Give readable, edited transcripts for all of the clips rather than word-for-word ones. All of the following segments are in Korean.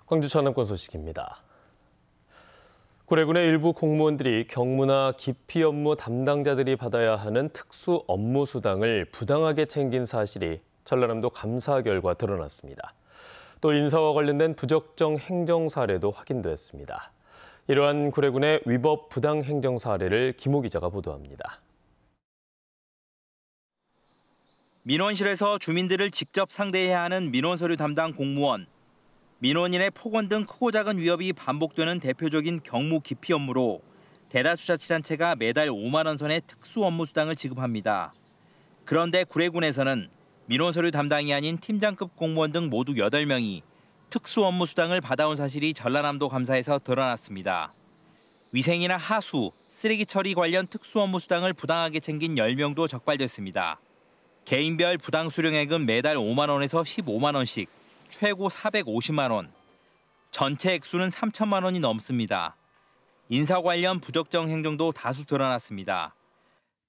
광주 전남권 소식입니다. 구례군의 일부 공무원들이 경무나 기피 업무 담당자들이 받아야 하는 특수 업무 수당을 부당하게 챙긴 사실이 전라남도 감사 결과 드러났습니다. 또 인사와 관련된 부적정 행정 사례도 확인됐습니다. 이러한 구례군의 위법 부당 행정 사례를 김호 기자가 보도합니다. 민원실에서 주민들을 직접 상대해야 하는 민원서류 담당 공무원. 민원인의 폭언 등 크고 작은 위협이 반복되는 대표적인 경무 기피 업무로 대다수 자치단체가 매달 5만 원 선의 특수 업무 수당을 지급합니다. 그런데 구례군에서는 민원서류 담당이 아닌 팀장급 공무원 등 모두 8명이 특수 업무 수당을 받아온 사실이 전라남도 감사에서 드러났습니다. 위생이나 하수, 쓰레기 처리 관련 특수 업무 수당을 부당하게 챙긴 10명도 적발됐습니다. 개인별 부당 수령액은 매달 5만 원에서 15만 원씩, 최고 450만 원. 전체 액수는 3천만 원이 넘습니다. 인사 관련 부적정 행정도 다수 드러났습니다.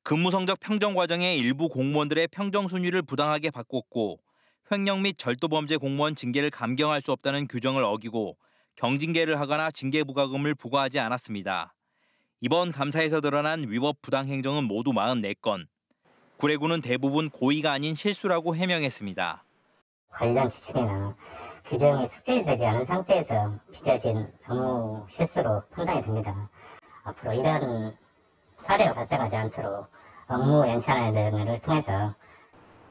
근무 성적 평정 과정에 일부 공무원들의 평정 순위를 부당하게 바꿨고, 횡령 및 절도 범죄 공무원 징계를 감경할 수 없다는 규정을 어기고 경징계를 하거나 징계 부과금을 부과하지 않았습니다. 이번 감사에서 드러난 위법 부당 행정은 모두 44건. 구례군은 대부분 고의가 아닌 실수라고 해명했습니다. 관련 지침이나 규정이 숙지되지 않은 상태에서 빚어진 업무 실수로 판단이 됩니다. 앞으로 이런 사례가 발생하지 않도록 업무 연차나 등을 통해서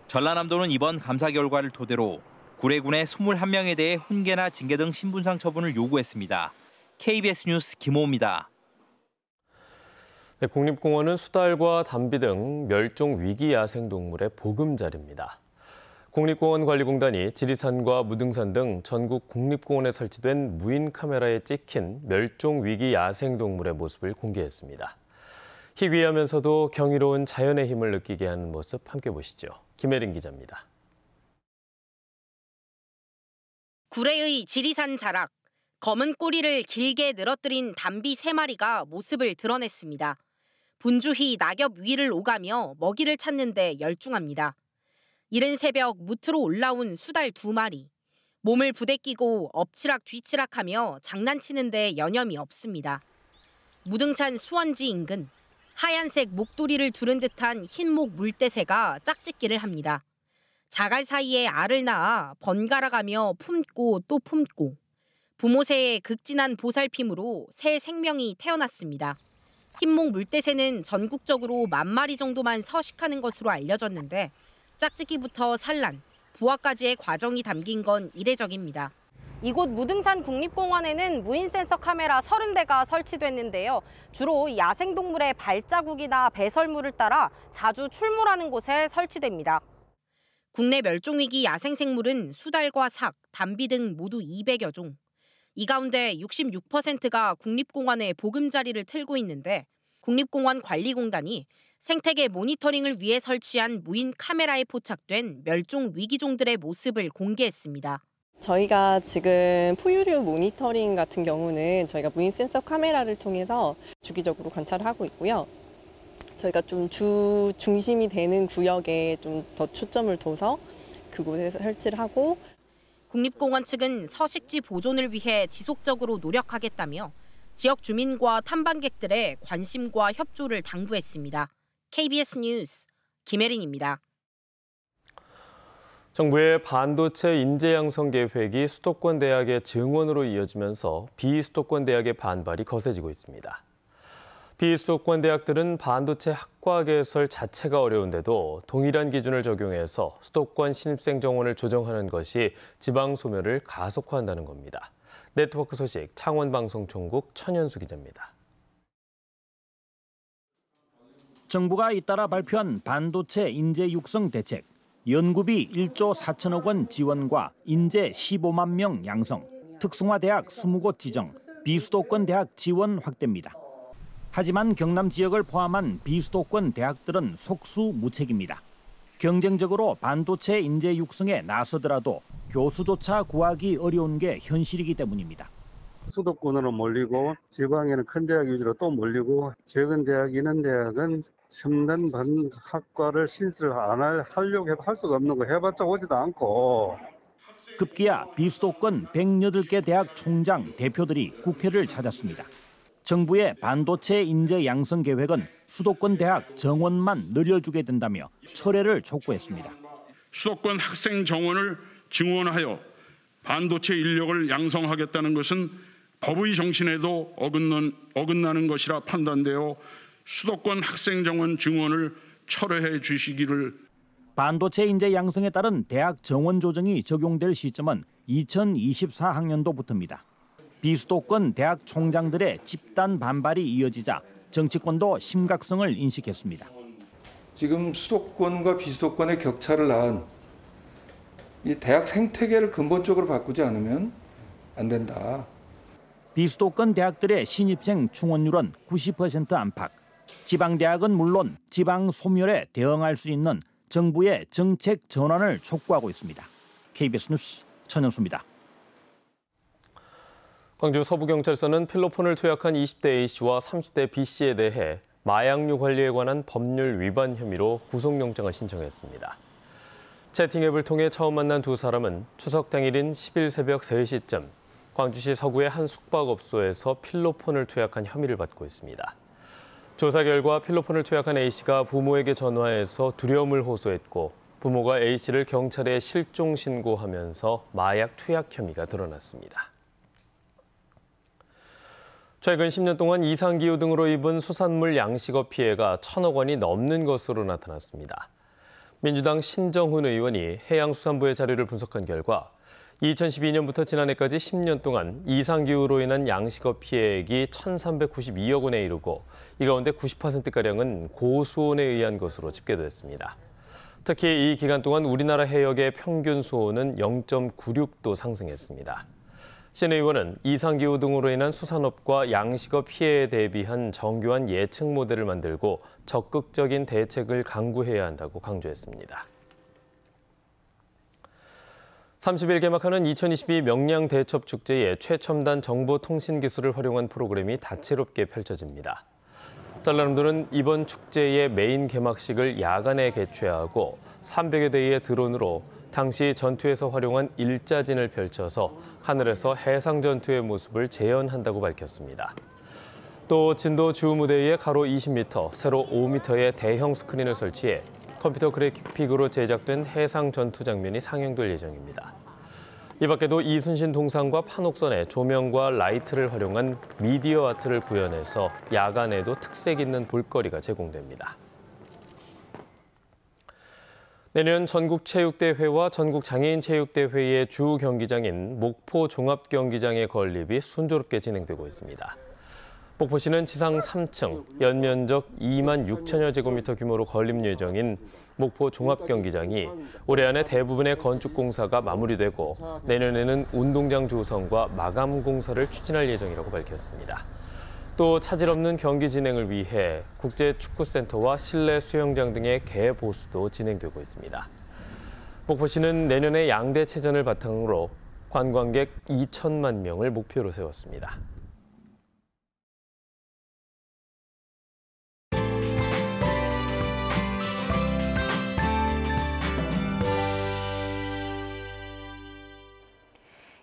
전라남도는 이번 감사 결과를 토대로 구례군의 21명에 대해 훈계나 징계 등 신분상 처분을 요구했습니다. KBS 뉴스 김호입니다. 네, 국립공원은 수달과 담비 등 멸종 위기 야생동물의 보금자리입니다. 국립공원관리공단이 지리산과 무등산 등 전국 국립공원에 설치된 무인 카메라에 찍힌 멸종 위기 야생동물의 모습을 공개했습니다. 희귀하면서도 경이로운 자연의 힘을 느끼게 하는 모습 함께 보시죠. 김혜린 기자입니다. 구례의 지리산 자락, 검은 꼬리를 길게 늘어뜨린 담비 3마리가 모습을 드러냈습니다. 분주히 낙엽 위를 오가며 먹이를 찾는 데 열중합니다. 이른 새벽 무트로 올라온 수달 2마리. 몸을 부대끼고 엎치락 뒤치락하며 장난치는 데 여념이 없습니다. 무등산 수원지 인근 하얀색 목도리를 두른 듯한 흰목 물대새가 짝짓기를 합니다. 자갈 사이에 알을 낳아 번갈아가며 품고 또 품고 부모 새의 극진한 보살핌으로 새 생명이 태어났습니다. 흰목 물대새는 전국적으로 10,000마리 정도만 서식하는 것으로 알려졌는데 짝짓기부터 산란, 부화까지의 과정이 담긴 건 이례적입니다. 이곳 무등산 국립공원에는 무인 센서 카메라 30대가 설치됐는데요. 주로 야생동물의 발자국이나 배설물을 따라 자주 출몰하는 곳에 설치됩니다. 국내 멸종위기 야생생물은 수달과 삭, 담비 등 모두 200여 종. 이 가운데 66%가 국립공원에 보금자리를 틀고 있는데 국립공원관리공단이 생태계 모니터링을 위해 설치한 무인 카메라에 포착된 멸종 위기종들의 모습을 공개했습니다. 저희가 지금 포유류 모니터링 같은 경우는 저희가 무인 센서 카메라를 통해서 주기적으로 관찰을 하고 있고요. 저희가 좀 중심이 되는 구역에 좀 더 초점을 둬서 그곳에 설치를 하고 국립공원 측은 서식지 보존을 위해 지속적으로 노력하겠다며 지역 주민과 탐방객들의 관심과 협조를 당부했습니다. KBS 뉴스 김혜린입니다. 정부의 반도체 인재 양성 계획이 수도권 대학의 증원으로 이어지면서 비수도권 대학의 반발이 거세지고 있습니다. 비수도권 대학들은 반도체 학과 개설 자체가 어려운데도 동일한 기준을 적용해서 수도권 신입생 정원을 조정하는 것이 지방 소멸을 가속화한다는 겁니다. 네트워크 소식 창원방송총국 천연수 기자입니다. 정부가 잇따라 발표한 반도체 인재 육성 대책. 연구비 1조 4천억 원 지원과 인재 15만 명 양성, 특성화 대학 20곳 지정, 비수도권 대학 지원 확대입니다. 하지만 경남 지역을 포함한 비수도권 대학들은 속수무책입니다. 경쟁적으로 반도체 인재 육성에 나서더라도 교수조차 구하기 어려운 게 현실이기 때문입니다. 수도권으로 몰리고 지방에는 큰 대학 위주로 또 몰리고 적은 대학, 있는 대학은 첨단 학과를 신설 안 하려고 해도 할 수가 없는 거 해봤자 오지도 않고 급기야 비수도권 108개 대학 총장 대표들이 국회를 찾았습니다. 정부의 반도체 인재 양성 계획은 수도권 대학 정원만 늘려주게 된다며 철회를 촉구했습니다. 수도권 학생 정원을 증원하여 반도체 인력을 양성하겠다는 것은 법의 정신에도 어긋나는 것이라 판단되어 수도권 학생 정원 증원을 철회해 주시기를. 반도체 인재 양성에 따른 대학 정원 조정이 적용될 시점은 2024학년도부터입니다. 비수도권 대학 총장들의 집단 반발이 이어지자 정치권도 심각성을 인식했습니다. 지금 수도권과 비수도권의 격차를 낳은 이 대학 생태계를 근본적으로 바꾸지 않으면 안 된다. 비수도권 대학들의 신입생 충원율은 90% 안팎. 지방대학은 물론 지방 소멸에 대응할 수 있는 정부의 정책 전환을 촉구하고 있습니다. KBS 뉴스 천영수입니다. 광주 서부경찰서는 필로폰을 투약한 20대 A씨와 30대 B씨에 대해 마약류 관리에 관한 법률 위반 혐의로 구속영장을 신청했습니다. 채팅앱을 통해 처음 만난 두 사람은 추석 당일인 10일 새벽 3시쯤 광주시 서구의 한 숙박업소에서 필로폰을 투약한 혐의를 받고 있습니다. 조사 결과 필로폰을 투약한 A씨가 부모에게 전화해서 두려움을 호소했고 부모가 A씨를 경찰에 실종 신고하면서 마약 투약 혐의가 드러났습니다. 최근 10년 동안 이상기후 등으로 입은 수산물 양식업 피해가 1,000억 원이 넘는 것으로 나타났습니다. 민주당 신정훈 의원이 해양수산부의 자료를 분석한 결과 2012년부터 지난해까지 10년 동안 이상기후로 인한 양식업 피해액이 1,392억 원에 이르고 이 가운데 90%가량은 고수온에 의한 것으로 집계됐습니다. 특히 이 기간 동안 우리나라 해역의 평균 수온은 0.96도 상승했습니다. 신 의원은 이상기후 등으로 인한 수산업과 양식업 피해에 대비한 정교한 예측 모델을 만들고 적극적인 대책을 강구해야 한다고 강조했습니다. 30일 개막하는 2022 명량대첩축제에 최첨단 정보통신기술을 활용한 프로그램이 다채롭게 펼쳐집니다. 전라남도는 이번 축제의 메인 개막식을 야간에 개최하고 300여 대의 드론으로 당시 전투에서 활용한 일자진을 펼쳐서 하늘에서 해상 전투의 모습을 재현한다고 밝혔습니다. 또 진도 주무대에 가로 20m, 세로 5m의 대형 스크린을 설치해 컴퓨터 그래픽으로 제작된 해상 전투 장면이 상영될 예정입니다. 이 밖에도 이순신 동상과 판옥선에 조명과 라이트를 활용한 미디어 아트를 구현해서 야간에도 특색 있는 볼거리가 제공됩니다. 내년 전국체육대회와 전국장애인체육대회의 주 경기장인 목포 종합경기장의 건립이 순조롭게 진행되고 있습니다. 목포시는 지상 3층, 연면적 2만 6천여 제곱미터 규모로 건립 예정인 목포 종합경기장이 올해 안에 대부분의 건축 공사가 마무리되고 내년에는 운동장 조성과 마감 공사를 추진할 예정이라고 밝혔습니다. 또 차질 없는 경기 진행을 위해 국제축구센터와 실내 수영장 등의 개보수도 진행되고 있습니다. 목포시는 내년에 양대체전을 바탕으로 관광객 2천만 명을 목표로 세웠습니다.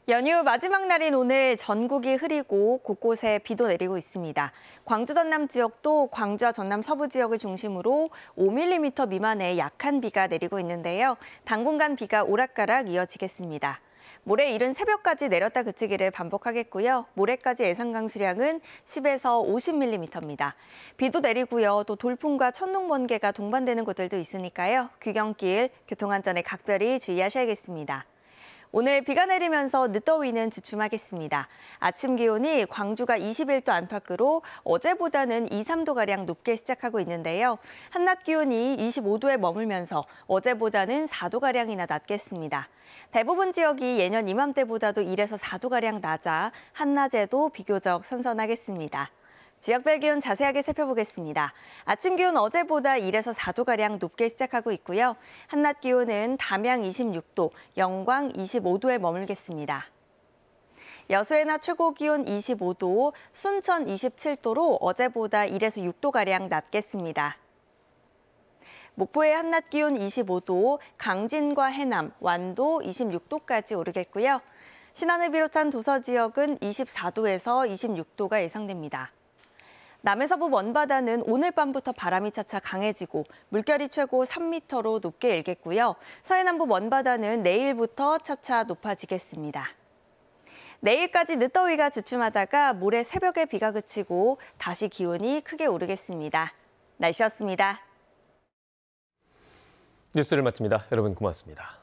연휴 마지막 날인 오늘 전국이 흐리고 곳곳에 비도 내리고 있습니다. 광주 전남 지역도 광주와 전남 서부 지역을 중심으로 5mm 미만의 약한 비가 내리고 있는데요. 당분간 비가 오락가락 이어지겠습니다. 모레 이른 새벽까지 내렸다 그치기를 반복하겠고요. 모레까지 예상 강수량은 10에서 50mm입니다. 비도 내리고요. 또 돌풍과 천둥, 번개가 동반되는 곳들도 있으니까요. 귀경길, 교통안전에 각별히 주의하셔야겠습니다. 오늘 비가 내리면서 늦더위는 주춤하겠습니다. 아침 기온이 광주가 21도 안팎으로 어제보다는 2, 3도가량 높게 시작하고 있는데요. 한낮 기온이 25도에 머물면서 어제보다는 4도가량이나 낮겠습니다. 대부분 지역이 예년 이맘때보다도 1에서 4도가량 낮아 한낮에도 비교적 선선하겠습니다. 지역별 기온 자세하게 살펴보겠습니다. 아침 기온 어제보다 1에서 4도가량 높게 시작하고 있고요. 한낮 기온은 담양 26도, 영광 25도에 머물겠습니다. 여수의 낮 최고 기온 25도, 순천 27도로 어제보다 1에서 6도가량 낮겠습니다. 목포의 한낮 기온 25도, 강진과 해남, 완도 26도까지 오르겠고요. 신안을 비롯한 도서 지역은 24도에서 26도가 예상됩니다. 남해서부 먼바다는 오늘 밤부터 바람이 차차 강해지고 물결이 최고 3m로 높게 일겠고요. 서해남부 먼바다는 내일부터 차차 높아지겠습니다. 내일까지 늦더위가 주춤하다가 모레 새벽에 비가 그치고 다시 기온이 크게 오르겠습니다. 날씨였습니다. 뉴스를 마칩니다. 여러분 고맙습니다.